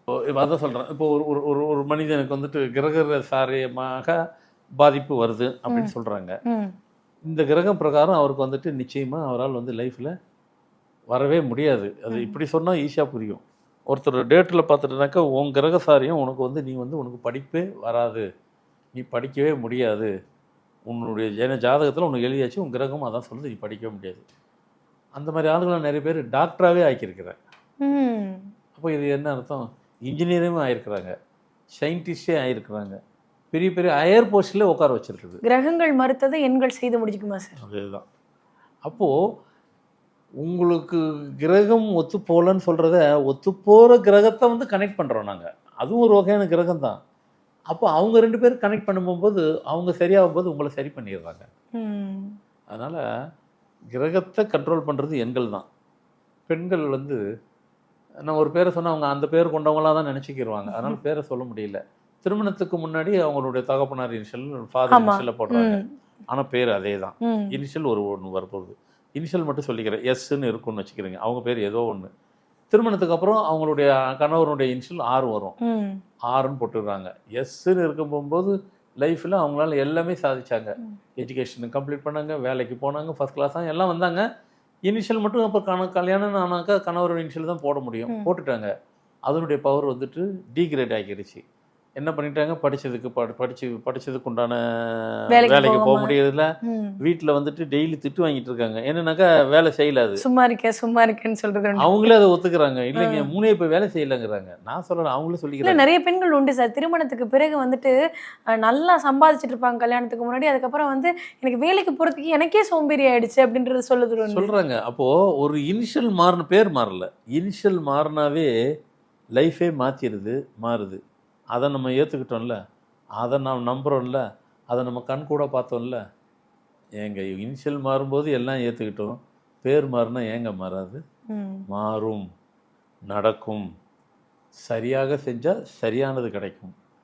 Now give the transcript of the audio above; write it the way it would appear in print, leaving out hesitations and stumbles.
அதான் சொல்கிறேன். இப்போ ஒரு ஒரு ஒரு ஒரு மனிதனுக்கு வந்துட்டு கிரக சாரியமாக பாதிப்பு வருது அப்படின்னு சொல்கிறாங்க. இந்த கிரகம் பிரகாரம் அவருக்கு வந்துட்டு நிச்சயமாக அவரால் வந்து லைஃப்பில் வரவே முடியாது. அது இப்படி சொன்னால் ஈஸியாக புரியும். ஒருத்தர் டேட்டில் பார்த்துட்டுனாக்கா உன் கிரகசாரியம் உனக்கு வந்து நீ வந்து உனக்கு படிப்பே வராது, நீ படிக்கவே முடியாது, உன்னுடைய ஜாதகத்தில் உனக்கு எழுதியாச்சு, உன் கிரகம் அதான் சொல்லுது, நீ படிக்கவே முடியாது. அந்த மாதிரி ஆளுங்களை நிறைய பேர் டாக்டராகவே ஆக்கியிருக்கிறேன். அப்போ இது என்ன அர்த்தம்? இன்ஜினியரும் ஆகிருக்கிறாங்க, சயின்டிஸ்டே ஆகிருக்கிறாங்க, பெரிய பெரிய ஹையர் போஸ்டில் உட்கார வச்சுருக்குது. கிரகங்கள் மறுத்ததை எண்கள் செய்து முடிக்குமா சார்? அதுதான். அப்போது உங்களுக்கு கிரகம் ஒத்து போகலன்னு சொல்கிறத ஒத்து போகிற கிரகத்தை வந்து கனெக்ட் பண்ணுறோம் நாங்கள். அதுவும் ஒரு வகையான கிரகம் தான். அப்போ அவங்க 2 பேரும் கனெக்ட் பண்ணும்போது அவங்க சரியாகும் போது உங்களை சரி பண்ணிடுறாங்க. அதனால் கிரகத்தை கண்ட்ரோல் பண்ணுறது எண்கள் தான். பெண்கள் வந்து நான் ஒரு பேரை சொன்னால் அவங்க அந்த பேர் கொண்டவங்களாக தான் நினச்சிக்கிடுவாங்க. அதனால் பேரை சொல்ல முடியல. திருமணத்துக்கு முன்னாடி அவங்களுடைய தகப்பனார் இனிஷியல் ஃபாதர் இனிஷியலில் போடுறாங்க. ஆனால் பேர் அதே தான். இனிஷியல் ஒன்று வரப்போகுது. இனிஷியல் மட்டும் சொல்லிக்கிறேன், எஸ்ன்னு இருக்குன்னு வச்சுக்கிறீங்க. அவங்க பேர் ஏதோ ஒன்று. திருமணத்துக்கு அப்புறம் அவங்களுடைய கணவருடைய இனிஷியல் ஆர் வரும், ஆர்ன்னு போட்டுடுறாங்க. எஸ்ன்னு இருக்கும் போகும்போது லைஃப்பில் அவங்களால எல்லாமே சாதிச்சாங்க. எஜுகேஷன் கம்ப்ளீட் பண்ணாங்க, வேலைக்கு போனாங்க, ஃபஸ்ட் கிளாஸாக எல்லாம் வந்தாங்க. இனிஷியல் மட்டும் அப்போ கல்யாணம் ஆனாக்கா கணவரோட இனிஷியல் தான் போட முடியும். போட்டுட்டாங்க. அதனுடைய பவர் வந்துட்டு டீக்ரேட் ஆகிடுச்சு. என்ன பண்ணிட்டாங்க, படிச்சதுக்கு உண்டான வேலைக்கு போக முடியறதில்ல. வீட்டில் வந்துட்டு டெய்லி திட்டு வாங்கிட்டு இருக்காங்க. என்னன்னாக்கா வேலை செய்யலாது, சும்மா இருக்கேன்னு சொல்றது. அவங்களே அதை ஒத்துக்கிறாங்க. இல்லைங்க மூணே இப்போ வேலை செய்யலைங்கிறாங்க. நான் சொல்லலாம், அவங்களே சொல்லிக்கிறாங்க. நிறைய பெண்கள் உண்டு சார், திருமணத்துக்கு பிறகு வந்துட்டு நல்லா சம்பாதிச்சுட்டு இருப்பாங்க கல்யாணத்துக்கு முன்னாடி. அதுக்கப்புறம் வந்து எனக்கு வேலைக்கு போகிறதுக்கு எனக்கே சோம்பேறி ஆயிடுச்சு அப்படின்றது சொல்கிறாங்க. அப்போது ஒரு இனிஷியல் மாறின பேர் மாறல, இனிஷியல் மாறினாவே லைஃபே மாறுது. அதை நம்ம ஏற்றுக்கிட்டோம்ல, அதை நாம் நம்புகிறோம்ல, அதை நம்ம கண் கூட பார்த்தோம்ல. ஏங்க இனிஷியல் மாறும்போது எல்லாம் ஏற்றுக்கிட்டோம், பேர் மாறினா ஏங்க மாறாது? மாறும், நடக்கும். சரியாக செஞ்சால் சரியானது கிடைக்கும்.